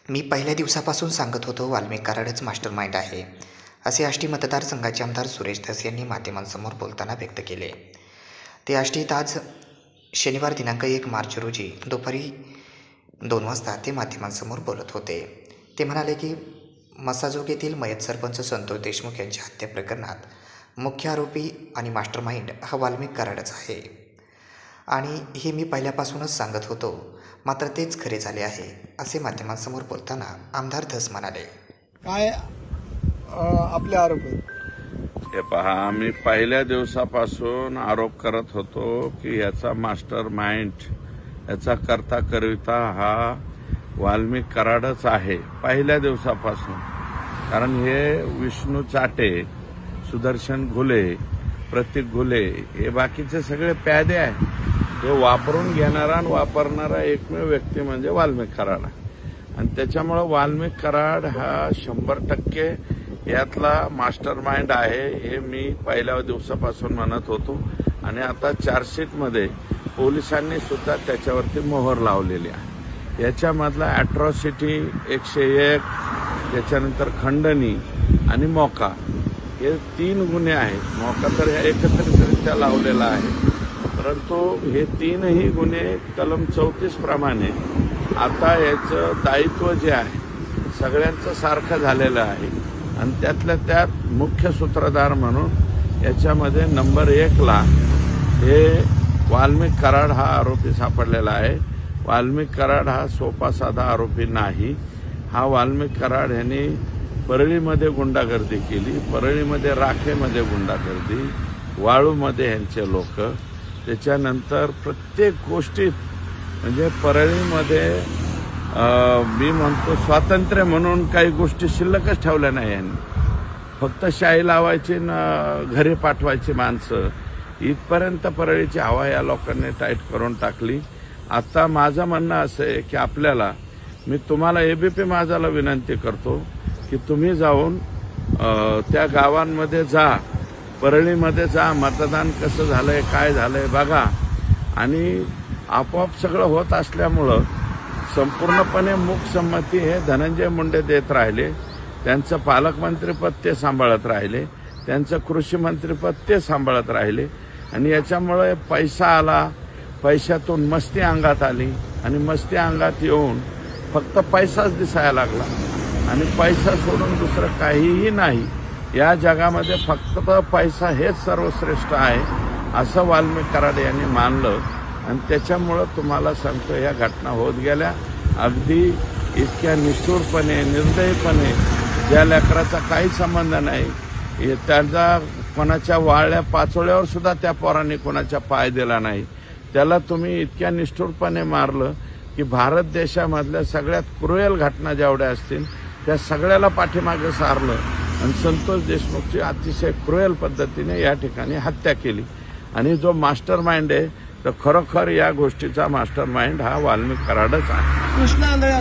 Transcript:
मी पहिल्या दिवसापासून सांगत होतो वाल्मिक कराडच मास्टर माइंड आहे, असे आष्टी मतदारसंघाचे आमदार सुरेश धस यांनी माध्यमांसमोर बोलताना व्यक्त केले. ते आष्टीत आज शनिवार दिनांक 1 मार्च रोजी दुपारी 2 वाजता ते माध्यमांसमोर बोलत होते. ते म्हणाले की मसाजोग येथील मयत सरपंच संतोष देशमुख यांच्या हत्या प्रकरणात मुख्य आरोपी आणि मास्टर माइंड हा वाल्मिक कराडच आहे आणि हे मी पहिल्यापासूनच सांगत होतो, मात्र तेच खरे झाले आहे, असे माध्यमांसमोर बोलताना आमदार धस म्हणाले. काय आपले आरोप आहेत? हे पहा, आम्ही पहिल्या दिवसापासून आरोप करत होतो की याचा मास्टर माइंड, याचा करता करविता हा वाल्मिक कराडच आहे पहिल्या दिवसापासून. कारण हे विष्णू चाटे, सुदर्शन घुले, प्रतीक घुले हे बाकीचे सगळे प्यादे आहे. हे वापरून घेणारा आणि वापरणारा एकमेव व्यक्ती म्हणजे वाल्मिक कराड. आणि त्याच्यामुळे वाल्मिक कराड हा 100% यातला मास्टर माइंड आहे हे मी पहिल्या दिवसापासून म्हणत होतो. आणि आता चार्जशीटमध्ये पोलिसांनी सुद्धा त्याच्यावरती मोहर लावलेली आहे. याच्यामधला अॅट्रॉसिटी 101, त्याच्यानंतर खंडणी आणि मोका हे 3 गुन्हे आहेत. मोका तर एकत्रितरित्या लावलेला आहे, परंतु हे 3ही गुन्हे कलम 34 प्रमाणे आता याचं दायित्व जे आहे सगळ्यांचं सारखं झालेलं आहे. आणि त्यातल्या त्यात मुख्य सूत्रधार म्हणून याच्यामध्ये नंबर 1ला हे वाल्मिक कराड हा आरोपी सापडलेला आहे. वाल्मिक कराड हा सोपा साधा आरोपी नाही. हा वाल्मिक कराड यांनी परळीमध्ये गुंडागर्दी केली, परळीमध्ये राखेमध्ये गुंडागर्दी, वाळूमध्ये यांचे लोक, त्याच्यानंतर प्रत्येक गोष्टीत म्हणजे परळीमध्ये मी म्हणतो स्वातंत्र्य म्हणून काही गोष्टी शिल्लकच ठेवल्या नाही यांनी. फक्त शाई लावायची न घरी पाठवायची माणसं, इथपर्यंत परळीची हवा या लोकांनी टाईट करून टाकली. आता माझं म्हणणं असं आहे की आपल्याला, मी तुम्हाला एबीपी माझाला विनंती करतो की तुम्ही जाऊन त्या गावांमध्ये जा, परळीमध्ये जा, मतदान कसं झालंय काय झालंय बघा. आणि आपोआप सगळं होत असल्यामुळं संपूर्णपणे मूकसंमती हे धनंजय मुंडे देत राहिले. त्यांचं पालकमंत्रीपद ते सांभाळत राहिले, त्यांचं कृषी मंत्रीपद ते सांभाळत राहिले. आणि याच्यामुळे पैसा आला, पैशातून मस्ती अंगात आली आणि मस्ती अंगात येऊन फक्त पैसाच दिसायला लागला. आणि पैसा सोडून दुसरं काहीही नाही या जगामध्ये, फक्त पैसा हेच सर्वश्रेष्ठ आहे असं वाल्मिक कराड यांनी मानलं. आणि त्याच्यामुळं तुम्हाला सांगतो या घटना होत गेल्या. अगदी इतक्या निष्ठुरपणे, निर्दयीपणे, ज्या लेकराचा काही संबंध नाही, त्यांचा कोणाच्या वाळल्या पाचोळ्यावर सुद्धा त्या पोरांनी कोणाच्या पाय दिला नाही, त्याला तुम्ही इतक्या निष्ठुरपणे मारलं की भारत देशामधल्या सगळ्यात क्रुएल घटना जेवढ्या असतील त्या सगळ्याला पाठीमागे सारलं आणि संतोष देशमुखची अतिशय क्रुएल पद्धतीने या ठिकाणी हत्या केली. आणि जो मास्टर माइंड आहे तर खरोखर या गोष्टीचा मास्टर माइंड हा वाल्मिक कराडच आहे. कृष्णा आंधळे